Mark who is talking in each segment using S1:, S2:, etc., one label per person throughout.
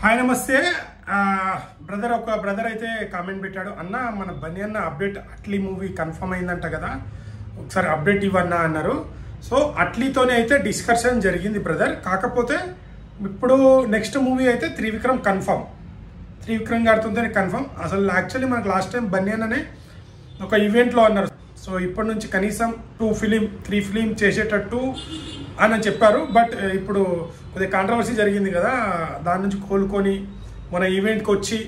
S1: Hi నమస్తే brother. ఒక brother అయితే కామెంట్ పెట్టాడు, అన్న మన బన్నీ అన్న అప్డేట్ అట్లీ మూవీ కన్ఫర్మ్ అయిందంట కదా, ఒకసారి అప్డేట్ ఇవ్వన్నా అన్నారు. సో అట్లీతోనే అయితే డిస్కషన్ జరిగింది బ్రదర్. కాకపోతే ఇప్పుడు నెక్స్ట్ మూవీ అయితే త్రివిక్రమ్ కన్ఫర్మ్, త్రివిక్రమ్ గారితోనే కన్ఫర్మ్. అసలు యాక్చువల్లీ మనకు లాస్ట్ టైం బన్నీ అన్ననే ఒక ఈవెంట్లో అన్నారు, సో ఇప్పటి నుంచి కనీసం 3 ఫిలిం చేసేటట్టు అని చెప్పారు. బట్ ఇప్పుడు కొద్దిగా కాంట్రవర్సీ జరిగింది కదా, దాని నుంచి కోలుకొని మన ఈవెంట్కి వచ్చి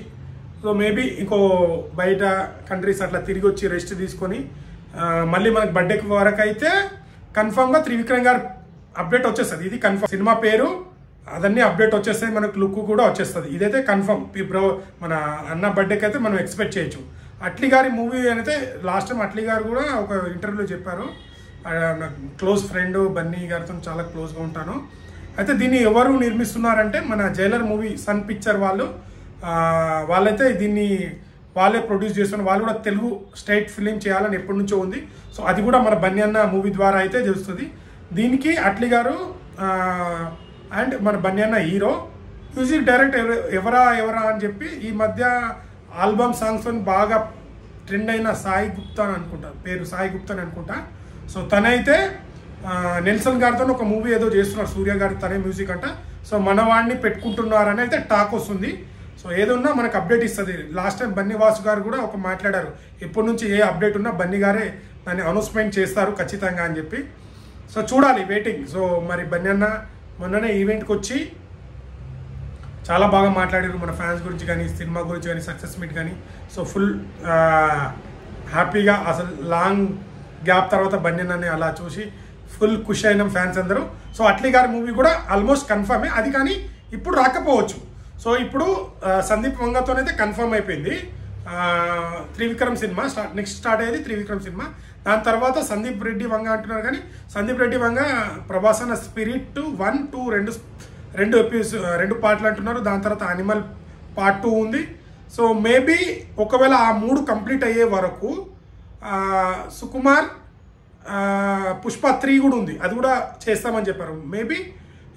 S1: సో మేబీ ఇంకో బయట కంట్రీస్ అట్లా తిరిగి వచ్చి రెస్ట్ తీసుకొని మళ్ళీ మనకు బర్త్డేకి వరకు అయితే కన్ఫామ్గా త్రివిక్రమ్ గారు అప్డేట్ వచ్చేస్తుంది. ఇది కన్ఫర్మ్, సినిమా పేరు అదన్నీ అప్డేట్ వచ్చేస్తాయి, మనకు లుక్ కూడా వచ్చేస్తుంది. ఇదైతే కన్ఫర్మ్. మన అన్న బర్త్డేకి అయితే మనం ఎక్స్పెక్ట్ చేయొచ్చు. అట్లీ గారి మూవీ అయితే లాస్ట్ టైం అట్లీ గారు కూడా ఒక ఇంటర్వ్యూలో చెప్పారు, నాకు క్లోజ్ ఫ్రెండ్ బన్నీ గారితో చాలా క్లోజ్గా ఉంటాను. అయితే దీన్ని ఎవరు నిర్మిస్తున్నారంటే మన జైలర్ మూవీ సన్ పిక్చర్ వాళ్ళైతే దీన్ని వాళ్ళే ప్రొడ్యూస్ చేస్తున్నారు. వాళ్ళు కూడా తెలుగు స్టేట్ ఫిలిం చేయాలని ఎప్పటి నుంచో ఉంది. సో అది కూడా మన బన్నీ అన్న మూవీ ద్వారా అయితే తెలుస్తుంది. దీనికి అట్లీ గారు అండ్ మన బన్నీ అన్న హీరో, మ్యూజిక్ డైరెక్టర్ ఎవరా అని చెప్పి ఈ మధ్య ఆల్బమ్ సాంగ్స్ బాగా ట్రెండ్ అయిన సాయి గుప్తా అని అనుకుంటా, పేరు సాయి గుప్తా అని అనుకుంటా. సో తనైతే నెల్సన్ గారితో ఒక మూవీ ఏదో చేస్తున్నారు, సూర్య గారి తనే మ్యూజిక్ అంట. సో మన వాడిని పెట్టుకుంటున్నారని అయితే టాక్ వస్తుంది. సో ఏదున్నా మనకు అప్డేట్ ఇస్తుంది. లాస్ట్ టైం బన్నీ వాసు గారు కూడా ఒక మాట్లాడారు, ఎప్పటి నుంచి ఏ అప్డేట్ ఉన్నా బన్నీ గారే దాన్ని అనౌన్స్మెంట్ చేస్తారు ఖచ్చితంగా అని చెప్పి. సో చూడాలి, వెయిటింగ్. సో మరి బన్నీ అన్న మొన్ననే ఈవెంట్కి వచ్చి చాలా బాగా మాట్లాడారు మన ఫ్యాన్స్ గురించి కానీ, సినిమా గురించి కానీ, సక్సెస్ మీట్ కానీ. సో ఫుల్ హ్యాపీగా, అసలు లాంగ్ గ్యాప్ తర్వాత బన్నీ అన్నని అలా చూసి ఫుల్ ఖుషి అయినాం ఫ్యాన్స్ అందరూ. సో అట్లీ గారి మూవీ కూడా ఆల్మోస్ట్ కన్ఫర్మే, అది కానీ ఇప్పుడు రాకపోవచ్చు. సో ఇప్పుడు సందీప్ వంగతోనైతే కన్ఫర్మ్ అయిపోయింది త్రివిక్రమ్ సినిమా నెక్స్ట్ స్టార్ట్ అయ్యేది త్రివిక్రమ్ సినిమా. దాని తర్వాత సందీప్ రెడ్డి వంగ అంటున్నారు, కానీ సందీప్ రెడ్డి వంగ ప్రభాస్ అన్న స్పిరిట్ 1, 2 రెండు పార్ట్లు అంటున్నారు. దాని తర్వాత అనిమల్ పార్ట్ 2 ఉంది. సో మేబీ ఒకవేళ ఆ 3 కంప్లీట్ అయ్యే వరకు సుకుమార్ పుష్ప 3 కూడా ఉంది, అది కూడా చేస్తామని చెప్పారు. మేబీ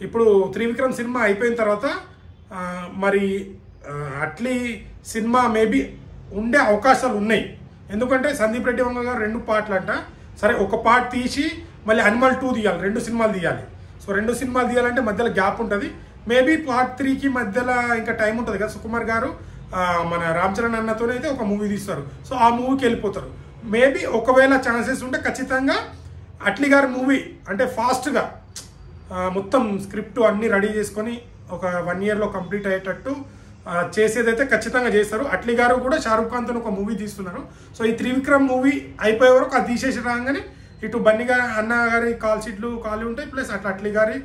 S1: ఇప్పుడు త్రివిక్రమ్ సినిమా అయిపోయిన తర్వాత మరి అట్లీ సినిమా మేబీ ఉండే అవకాశాలు ఉన్నాయి. ఎందుకంటే సందీప్ రెడ్డి వంగ గారు 2 పార్ట్లు అంట. సరే, ఒక పార్ట్ తీసి మళ్ళీ అనిమల్ 2 తీయాలి, 2 సినిమాలు తీయాలి. సో 2 సినిమాలు తీయాలంటే మధ్యలో గ్యాప్ ఉంటుంది. మేబీ పార్ట్ 3కి మధ్యలో ఇంకా టైం ఉంటుంది కదా. సుకుమార్ గారు మన రామ్ చరణ్ అన్నతోనే అయితే ఒక మూవీ తీస్తారు. సో ఆ మూవీకి వెళ్ళిపోతారు. మేబీ ఒకవేళ ఛాన్సెస్ ఉంటే ఖచ్చితంగా అట్లీ గారి మూవీ అంటే ఫాస్ట్గా మొత్తం స్క్రిప్ట్ అన్నీ రెడీ చేసుకొని ఒక 1 ఇయర్లో కంప్లీట్ అయ్యేటట్టు చేసేదైతే ఖచ్చితంగా చేస్తారు. అట్లీ గారు కూడా షారూఖ్ ఖాన్తో ఒక మూవీ తీస్తున్నారు. సో ఈ త్రివిక్రమ్ మూవీ అయిపోయే వరకు అది తీసేసి రాగానే ఇటు బన్నీ అన్న గారి కాల్ షీట్లు ఖాళీ ఉంటాయి, ప్లస్ అట్లీ గారి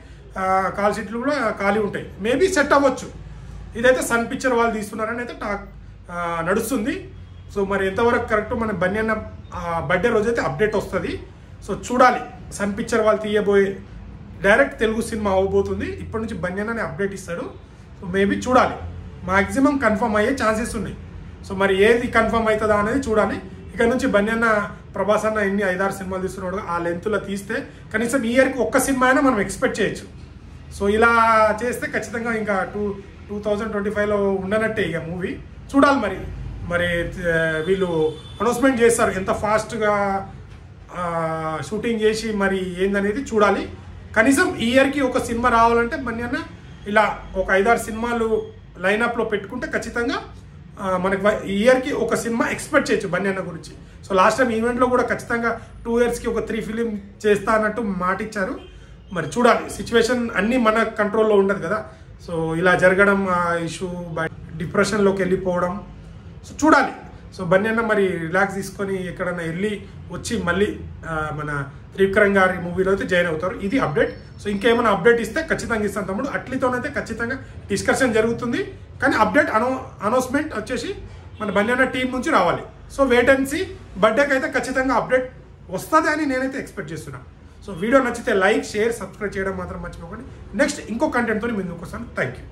S1: కాల్ షీట్లు కూడా ఖాళీ ఉంటాయి. మేబీ సెట్ అవ్వచ్చు. ఇదైతే సన్ పిక్చర్ వాళ్ళు తీస్తున్నారని అయితే టాక్ నడుస్తుంది. సో మరి ఎంతవరకు కరెక్ట్ మన బన్నీ అన్న బర్త్డే రోజు అయితే అప్డేట్ వస్తుంది. సో చూడాలి, సన్ పిక్చర్ వాళ్ళు తీయబోయే డైరెక్ట్ తెలుగు సినిమా అవ్వబోతుంది. ఇప్పటి నుంచి బన్నీ అన్ననే అప్డేట్ ఇస్తాడు. సో మేబీ చూడాలి, మ్యాక్సిమం కన్ఫర్మ్ అయ్యే ఛాన్సెస్ ఉన్నాయి. సో మరి ఏది కన్ఫర్మ్ అవుతుందా అనేది చూడాలి. ఇక్కడ నుంచి బన్నీ అన్న ప్రభాస్ అన్న ఎన్ని 5-6 సినిమాలు తీస్తున్నాడు, ఆ లెంత్లో తీస్తే కనీసం ఈ ఇయర్కి ఒక్క సినిమా అయినా మనం ఎక్స్పెక్ట్ చేయొచ్చు. సో ఇలా చేస్తే ఖచ్చితంగా ఇంకా 2025లో ఉండనట్టే ఇక మూవీ. చూడాలి మరి వీళ్ళు అనౌన్స్మెంట్ చేస్తారు ఎంత ఫాస్ట్గా షూటింగ్ చేసి మరి ఏందనేది చూడాలి. కనీసం ఈ ఇయర్కి ఒక సినిమా రావాలంటే బన్నీ అన్న ఇలా ఒక 5-6 సినిమాలు లైనప్లో పెట్టుకుంటే ఖచ్చితంగా మనకి ఈ ఇయర్కి ఒక సినిమా ఎక్స్పెక్ట్ చేయొచ్చు బన్నీ అన్న గురించి. సో లాస్ట్ టైం ఈవెంట్లో కూడా ఖచ్చితంగా 2 ఇయర్స్కి ఒక 3 ఫిలిం చేస్తా అన్నట్టు మాట ఇచ్చారు. మరి చూడాలి, సిచ్యువేషన్ అన్నీ మన కంట్రోల్లో ఉండదు కదా. సో ఇలా జరగడం, ఆ ఇష్యూ డిప్రెషన్లోకి వెళ్ళిపోవడం, సో చూడాలి. సో బన్నీ అన్న మరి రిలాక్స్ తీసుకొని ఎక్కడన్నా వెళ్ళి వచ్చి మళ్ళీ మన త్రివిక్రమ్ గారి మూవీలో అయితే జాయిన్ అవుతారు. ఇది అప్డేట్. సో ఇంకేమైనా అప్డేట్ ఇస్తే ఖచ్చితంగా ఇస్తాను తమ్ముడు. అట్లీతోనైతే ఖచ్చితంగా డిస్కషన్ జరుగుతుంది, కానీ అప్డేట్ అనౌన్స్మెంట్ వచ్చేసి మన బన్నీ అన్న టీం నుంచి రావాలి. So wait and see. బర్త్డేకి అయితే ఖచ్చితంగా అప్డేట్ వస్తుంది అని నేనైతే ఎక్స్పెక్ట్ చేస్తున్నాను. సో వీడియో నచ్చితే లైక్, షేర్, సబ్స్క్రైబ్ చేయడం మాత్రం మర్చిపోకండి. నెక్స్ట్ ఇంకో కంటెంట్తో ముందుకు వస్తాను. Thank you.